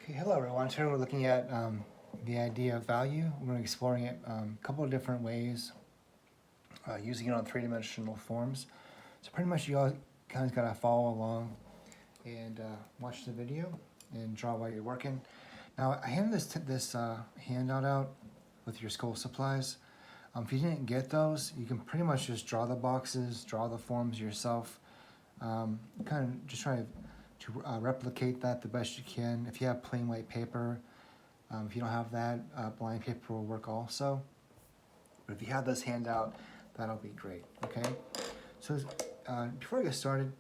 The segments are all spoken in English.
Okay, hello everyone. Today we're looking at the idea of value. We're going to be exploring it a couple of different ways, using it on three-dimensional forms. So pretty much you all kind of got to follow along and watch the video and draw while you're working. Now I handed this handout out with your school supplies. If you didn't get those, you can pretty much just draw the boxes, draw the forms yourself. Kind of just try to replicate that the best you can. If you have plain white paper, if you don't have that, blind paper will work also. But if you have this handout, that'll be great, okay? So before I get started,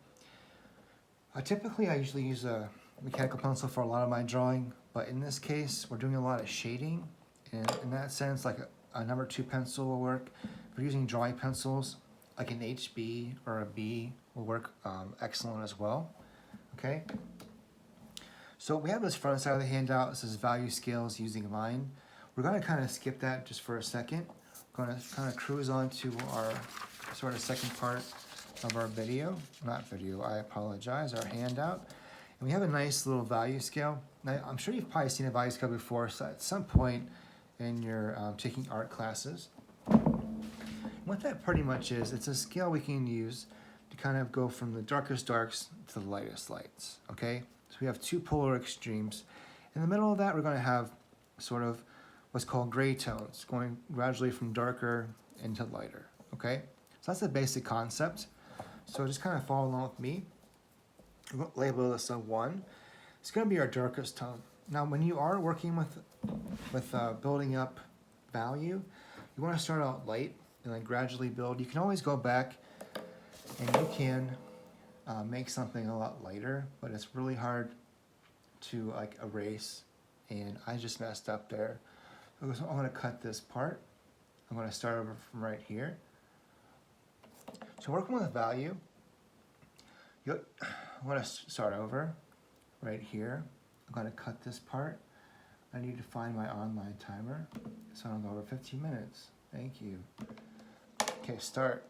typically I usually use a mechanical pencil for a lot of my drawing, but in this case, we're doing a lot of shading. And in that sense, like a number 2 pencil will work. If we're using drawing pencils, like an HB or a B will work excellent as well. Okay, so we have this front side of the handout. This is value scales using line. We're going to kind of skip that just for a second. We're going to kind of cruise on to our sort of second part of our video. Not video, I apologize, our handout. And we have a nice little value scale. Now, I'm sure you've probably seen a value scale before, so at some point in your taking art classes. What that pretty much is, it's a scale we can use to kind of go from the darkest darks to the lightest lights, okay? So we have two polar extremes. In the middle of that, we're going to have sort of what's called gray tones, going gradually from darker into lighter, okay? So that's the basic concept. So just kind of follow along with me. We're going to label this a 1. It's going to be our darkest tone. Now, when you are working with building up value, you want to start out light and then gradually build. You can always go back and you can make something a lot lighter, but it's really hard to like erase, and I just messed up there. So I'm going to cut this part. I'm going to start over from right here. So working with value, I'm going to start over right here. I'm going to cut this part. I need to find my online timer, so I'll go over 15 minutes. Thank you. Okay, start.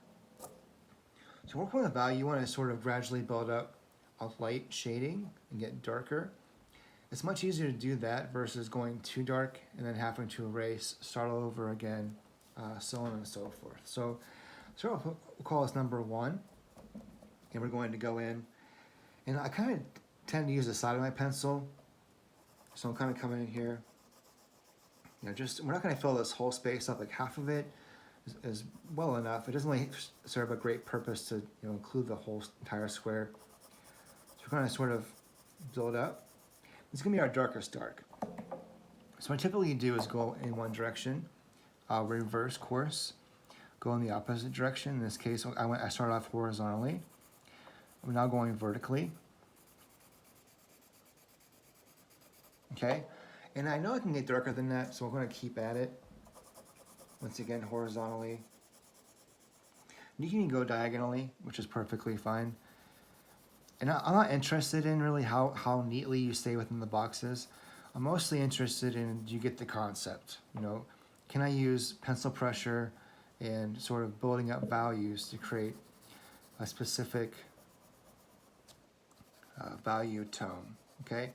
So working with value, you want to sort of gradually build up a light shading and get darker. It's much easier to do that versus going too dark and then having to erase, start all over again, so on and so forth. So we'll call this number 1, and we're going to go in. And I kind of tend to use the side of my pencil, so I'm kind of coming in here. You know, we're not going to fill this whole space up, like half of it is well enough. It doesn't really serve a great purpose to include the whole entire square. So we're going to sort of build up. It's going to be our darkest dark. So what I typically do is go in one direction, reverse course, go in the opposite direction. In this case, I started off horizontally. I'm now going vertically. Okay, and I know I can get darker than that, so we're going to keep at it. Once again, horizontally. You can go diagonally, which is perfectly fine. And I'm not interested in really how neatly you stay within the boxes. I'm mostly interested in, do you get the concept? Can I use pencil pressure and sort of building up values to create a specific value tone, okay?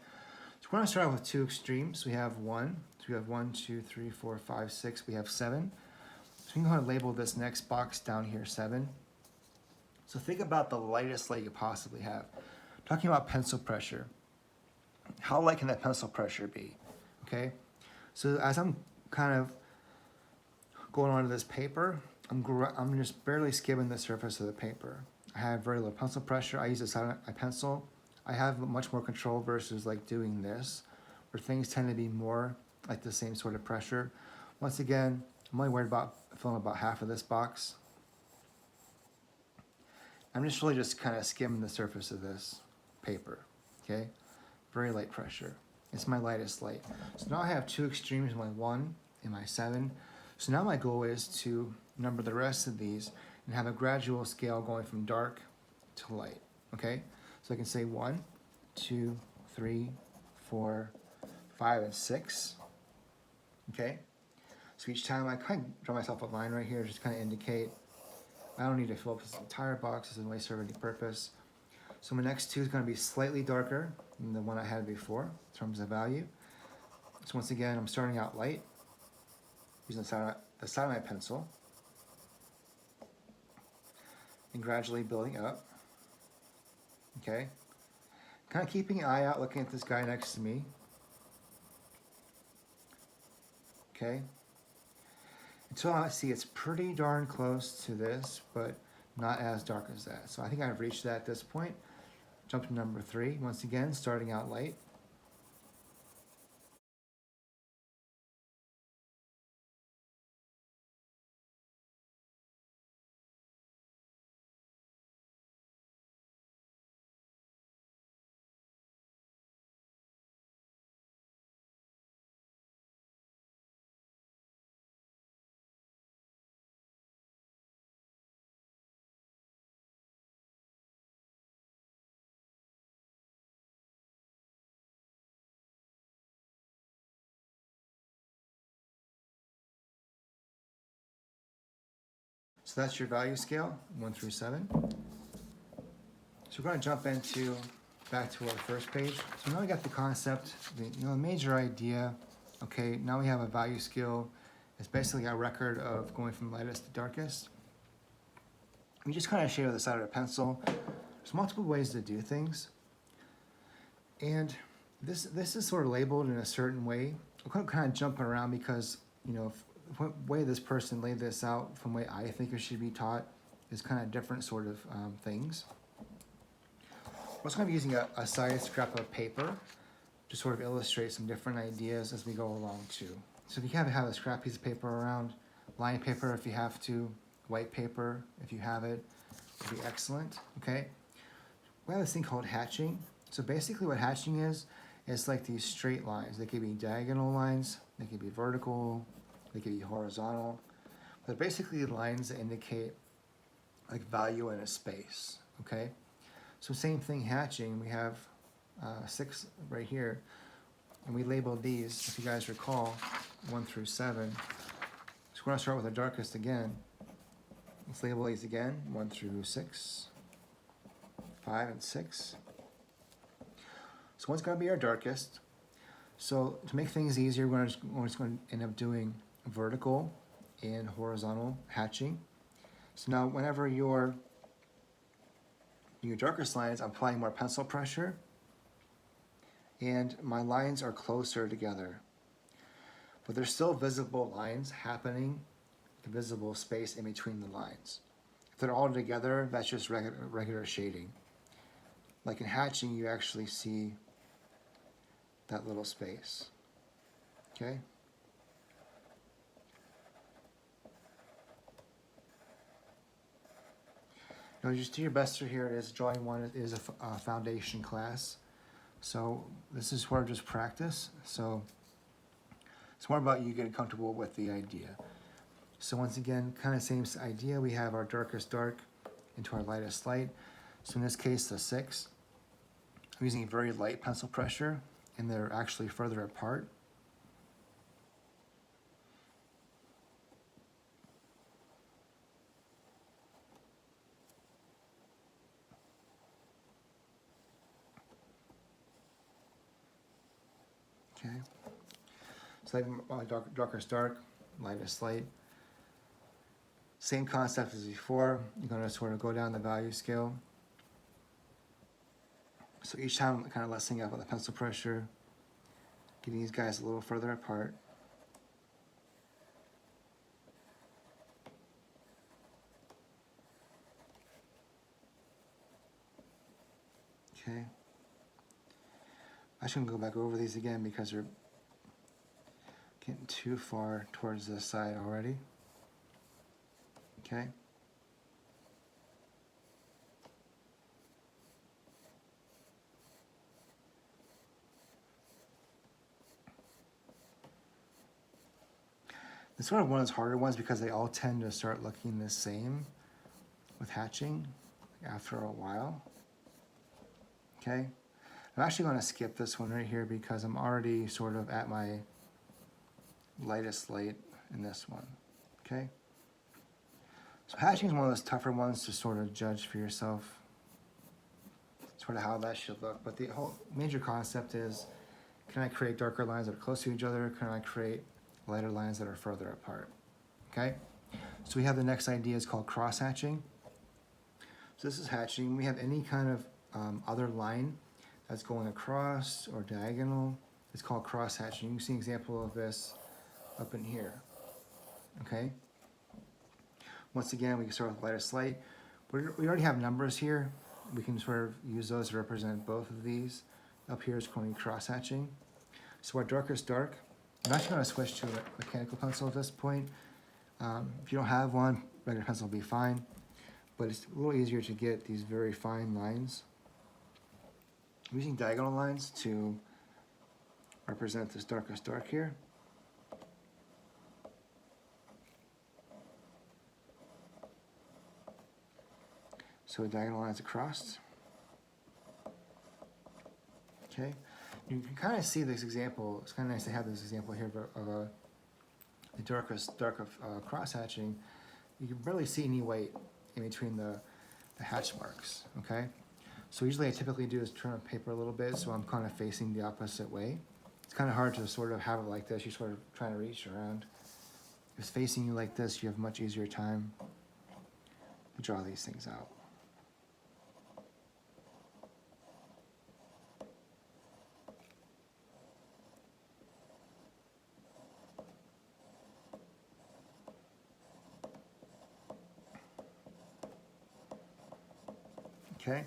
So we're going to start off with 2 extremes. We have 1. So we have 1, 2, 3, 4, 5, 6. We have 7. So we can go ahead and label this next box down here 7. So think about the lightest light you possibly have. Talking about pencil pressure. How light can that pencil pressure be? Okay. So as I'm kind of going onto this paper, I'm just barely skimming the surface of the paper. I have very low pencil pressure. I use the side of my pencil. I have much more control versus like doing this, where things tend to be more like the same sort of pressure. Once again, I'm only worried about filling about half of this box. I'm just really just kind of skimming the surface of this paper, okay? Very light pressure. It's my lightest light. So now I have 2 extremes, my 1 and my 7. So now my goal is to number the rest of these and have a gradual scale going from dark to light, okay? So I can say 1, 2, 3, 4, 5, and 6, okay? So each time I kind of draw myself a line right here, just kind of indicate I don't need to fill up this entire box, it doesn't really serve any purpose. So my next 2 is going to be slightly darker, than the one I had before in terms of value. So once again, I'm starting out light, using the side of my pencil, and gradually building up. Okay? Kind of keeping an eye out, looking at this guy next to me. Okay? Until I see it's pretty darn close to this, but not as dark as that. So I think I've reached that at this point. Jump to number 3, once again, starting out light. So that's your value scale, 1 through 7. So we're going to jump back to our first page. So now we got the concept, the major idea. Okay, now we have a value scale. It's basically a record of going from lightest to darkest. We just kind of shade with the side of the pencil. There's multiple ways to do things. And this is sort of labeled in a certain way. I'm kind of jumping around because, the way this person laid this out from the way I think it should be taught is kind of different sort of things. I'm also going to be using a size scrap of paper to sort of illustrate some different ideas as we go along too. So if you have a scrap piece of paper around, line paper if you have to, white paper if you have it, would be excellent, okay? We have this thing called hatching. So basically what hatching is like these straight lines. They could be diagonal lines, they could be vertical, they could be horizontal. But basically lines that indicate like value in a space, okay? So same thing, hatching, we have 6 right here, and we labeled these, if you guys recall, 1 through 7. So we're gonna start with the darkest again. Let's label these again, 1 through 6, 5 and 6. So one's gonna be our darkest. So to make things easier, we're just going to end up doing vertical and horizontal hatching. So now whenever your darkest lines, I'm applying more pencil pressure, and my lines are closer together. But there's still visible lines happening, the visible space in between the lines. If they're all together, that's just regular shading. Like in hatching, you actually see that little space, okay? Now just do your best here. It is drawing one is a foundation class. So this is where just practice. So it's more about you getting comfortable with the idea. So once again, kind of same idea. We have our darkest dark into our lightest light. So in this case, the 6. I'm using very light pencil pressure, and they're actually further apart. Okay. So like darkest dark, lightest light. Same concept as before. You're going to sort of go down the value scale. So each time I'm kind of lessening up on the pencil pressure, getting these guys a little further apart. Okay. I shouldn't go back over these again because they're getting too far towards this side already. Okay. It's sort of one of those harder ones because they all tend to start looking the same with hatching after a while. Okay. I'm actually going to skip this one right here because I'm already sort of at my lightest light in this one. Okay. So hatching is one of those tougher ones to sort of judge for yourself. So sort of how that should look. But the whole major concept is, can I create darker lines that are close to each other? Can I create lighter lines that are further apart? Okay, so we have the next idea is called cross hatching. So this is hatching. We have any kind of other line that's going across or diagonal. It's called cross hatching. You can see an example of this up in here. Okay. Once again, we can start with lighter slate. We already have numbers here. We can sort of use those to represent both of these. Up here is going cross hatching. So our darkest dark. I'm actually going to switch to a mechanical pencil at this point. If you don't have one, regular pencil will be fine. But it's a little easier to get these very fine lines. I'm using diagonal lines to represent this darkest dark here. So diagonal lines across. Okay, you can kind of see this example. It's kind of nice to have this example here of the darkest dark of cross hatching. You can barely see any white in between the hatch marks. Okay, so usually I typically do is turn the paper a little bit, so I'm kind of facing the opposite way. It's kind of hard to sort of have it like this. You're sort of trying to reach around. If it's facing you like this, you have much easier time to draw these things out. Okay,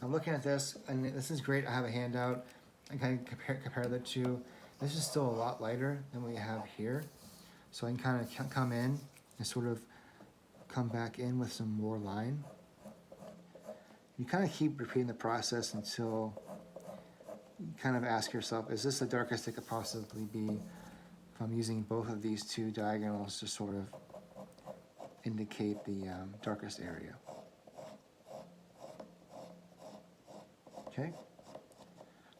I'm looking at this, and this is great. I have a handout. I kind of compare the two. This is still a lot lighter than what we have here. So I can kind of come in and sort of come back in with some more line. You kind of keep repeating the process until you kind of ask yourself, is this the darkest it could possibly be if I'm using both of these two diagonals to sort of indicate the darkest area. Okay,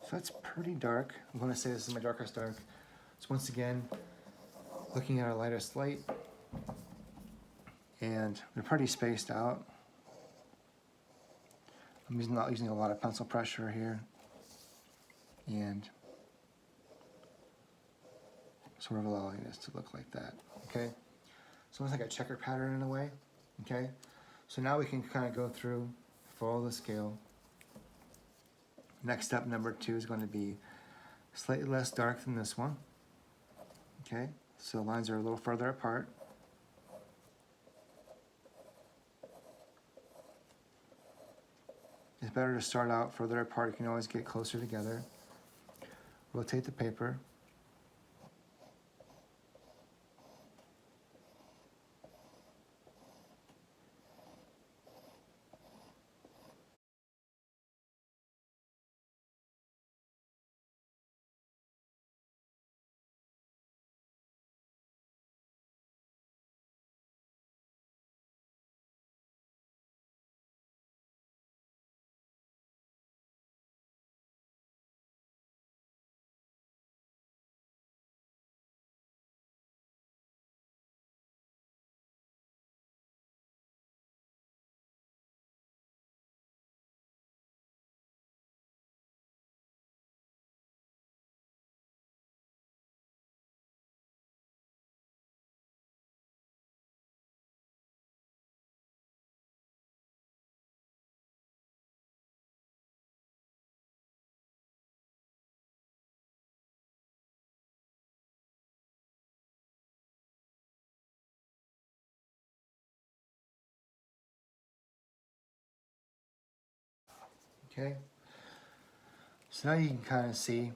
so that's pretty dark. I'm going to say this is my darkest dark. So once again, looking at our lightest light, and they're pretty spaced out. I'm not using a lot of pencil pressure here, and sort of allowing this to look like that. Okay, so it's like a checker pattern in a way. Okay, so now we can kind of go through, follow the scale. Next step, number 2, is going to be slightly less dark than this one. Okay, so lines are a little further apart. It's better to start out further apart. You can always get closer together. Rotate the paper. Okay, so now you can kind of see,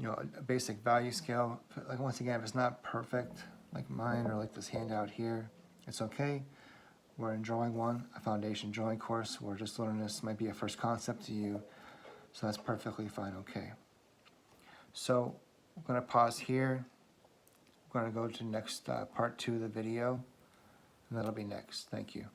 a basic value scale. Like once again, if it's not perfect, like mine or like this handout here, it's okay. We're in Drawing 1, a foundation drawing course. We're just learning this. Might be a first concept to you, so that's perfectly fine. Okay. So we're going to pause here. We're going to go to next part 2 of the video, and that'll be next. Thank you.